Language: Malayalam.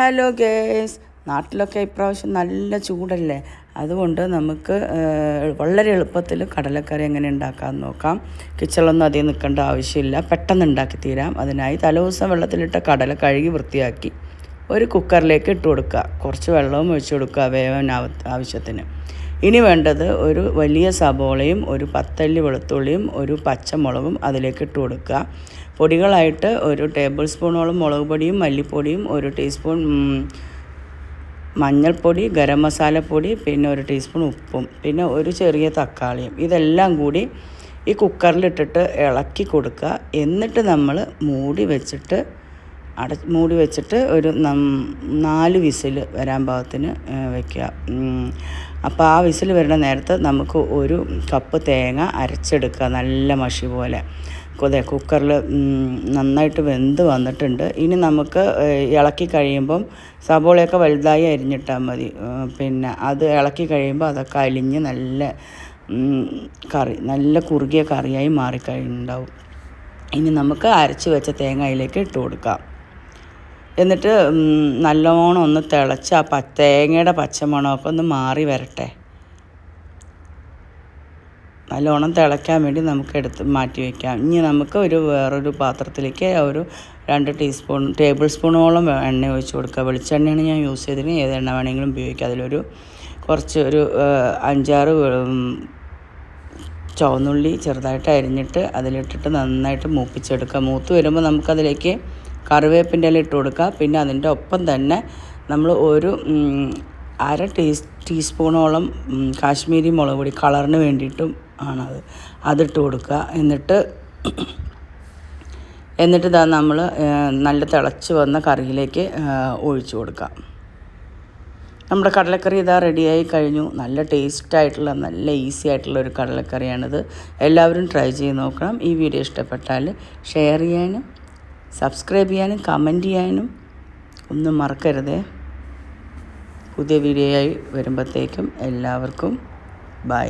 ഹലോ ഗേസ്, നാട്ടിലൊക്കെ ഇപ്രാവശ്യം നല്ല ചൂടല്ലേ. അതുകൊണ്ട് നമുക്ക് വളരെ എളുപ്പത്തിൽ കടലക്കറി എങ്ങനെ ഉണ്ടാക്കാമെന്ന് നോക്കാം. കിച്ചണിലൊന്നും അധികം നിൽക്കേണ്ട ആവശ്യമില്ല, പെട്ടെന്ന് ഉണ്ടാക്കി തീരാം. അതിനായി തലേദിവസം വെള്ളത്തിലിട്ട കടല കഴുകി വൃത്തിയാക്കി ഒരു കുക്കറിലേക്ക് ഇട്ട് കൊടുക്കുക. കുറച്ച് വെള്ളവും ഒഴിച്ചു കൊടുക്കുക വേവാൻ ആവശ്യത്തിന്. ഇനി വേണ്ടത് ഒരു വലിയ സബോളയും ഒരു 10 അല്ലി വെളുത്തുള്ളിയും ഒരു പച്ചമുളകും അതിലേക്ക് ഇട്ട് കൊടുക്കുക. പൊടികളായിട്ട് ഒരു ടേബിൾ സ്പൂണോളം മുളക് പൊടിയും മല്ലിപ്പൊടിയും 1 ടീസ്പൂൺ മഞ്ഞൾപ്പൊടി, ഗരം മസാലപ്പൊടി, പിന്നെ 1 ടീസ്പൂൺ ഉപ്പും, പിന്നെ ഒരു ചെറിയ തക്കാളിയും ഇതെല്ലാം കൂടി ഈ കുക്കറിലിട്ടിട്ട് ഇളക്കി കൊടുക്കുക. എന്നിട്ട് നമ്മൾ മൂടി വെച്ചിട്ട് ഒരു 4 വിസിൽ വരാൻ പാകത്തിന് വയ്ക്കുക. അപ്പോൾ ആ വിസിൽ വരുന്ന നേരത്ത് നമുക്ക് 1 കപ്പ് തേങ്ങ അരച്ചെടുക്കുക, നല്ല മഷി പോലെ. കുക്കറിൽ നന്നായിട്ട് വെന്ത് വന്നിട്ടുണ്ട്. ഇനി നമുക്ക് ഇളക്കി കഴിയുമ്പം സബോളയൊക്കെ വലുതായി അരിഞ്ഞിട്ടാൽ മതി. പിന്നെ അത് ഇളക്കി കഴിയുമ്പോൾ അതൊക്കെ അലിഞ്ഞ് നല്ല കുറുകിയ കറിയായി മാറിക്കഴിഞ്ഞിട്ടുണ്ടാവും. ഇനി നമുക്ക് അരച്ച് വെച്ച തേങ്ങ അതിലേക്ക് ഇട്ട് കൊടുക്കാം. എന്നിട്ട് നല്ലോണം ഒന്ന് തിളച്ച് ആ തേങ്ങയുടെ പച്ചമണമൊക്കെ ഒന്ന് മാറി വരട്ടെ. നല്ലോണം തിളയ്ക്കാൻ വേണ്ടി നമുക്ക് എടുത്ത് മാറ്റി വയ്ക്കാം. ഇനി നമുക്ക് വേറൊരു പാത്രത്തിലേക്ക് ഒരു 2 ടേബിൾ സ്പൂണോളം എണ്ണ ഒഴിച്ച് കൊടുക്കുക. വെളിച്ചെണ്ണയാണ് ഞാൻ യൂസ് ചെയ്തതിന്, ഏത് എണ്ണ വേണമെങ്കിലും ഉപയോഗിക്കാം. അതിലൊരു 5-6 ചുവന്നുള്ളി ചെറുതായിട്ട് അരിഞ്ഞിട്ട് അതിലിട്ടിട്ട് നന്നായിട്ട് മൂപ്പിച്ചെടുക്കുക. മൂത്ത് വരുമ്പോൾ നമുക്കതിലേക്ക് കറിവേപ്പിൻ്റെ ഇല ഇട്ട് കൊടുക്കുക. പിന്നെ അതിൻ്റെ ഒപ്പം തന്നെ നമ്മൾ ഒരു 1/2 ടീസ്പൂണോളം കാശ്മീരി മുളക് പൊടി, കളറിന് വേണ്ടിയിട്ടും ആണത്, അതിട്ട് കൊടുക്കുക. എന്നിട്ട് ഇതാ നമ്മൾ നല്ല തിളച്ച് വന്ന കറിയിലേക്ക് ഒഴിച്ചു കൊടുക്കാം. നമ്മുടെ കടലക്കറി ഇതാ റെഡിയായി കഴിഞ്ഞു. നല്ല ടേസ്റ്റായിട്ടുള്ള, നല്ല ഈസി ആയിട്ടുള്ള ഒരു കടലക്കറിയാണിത്. എല്ലാവരും ട്രൈ ചെയ്ത് നോക്കണം. ഈ വീഡിയോ ഇഷ്ടപ്പെട്ടാൽ ഷെയർ ചെയ്യാനും സബ്സ്ക്രൈബ് ചെയ്യാനും കമൻറ്റ് ചെയ്യാനും ഒന്നും മറക്കരുതേ. പുതിയ വീഡിയോയായി വരുമ്പോഴത്തേക്കും എല്ലാവർക്കും ബൈ.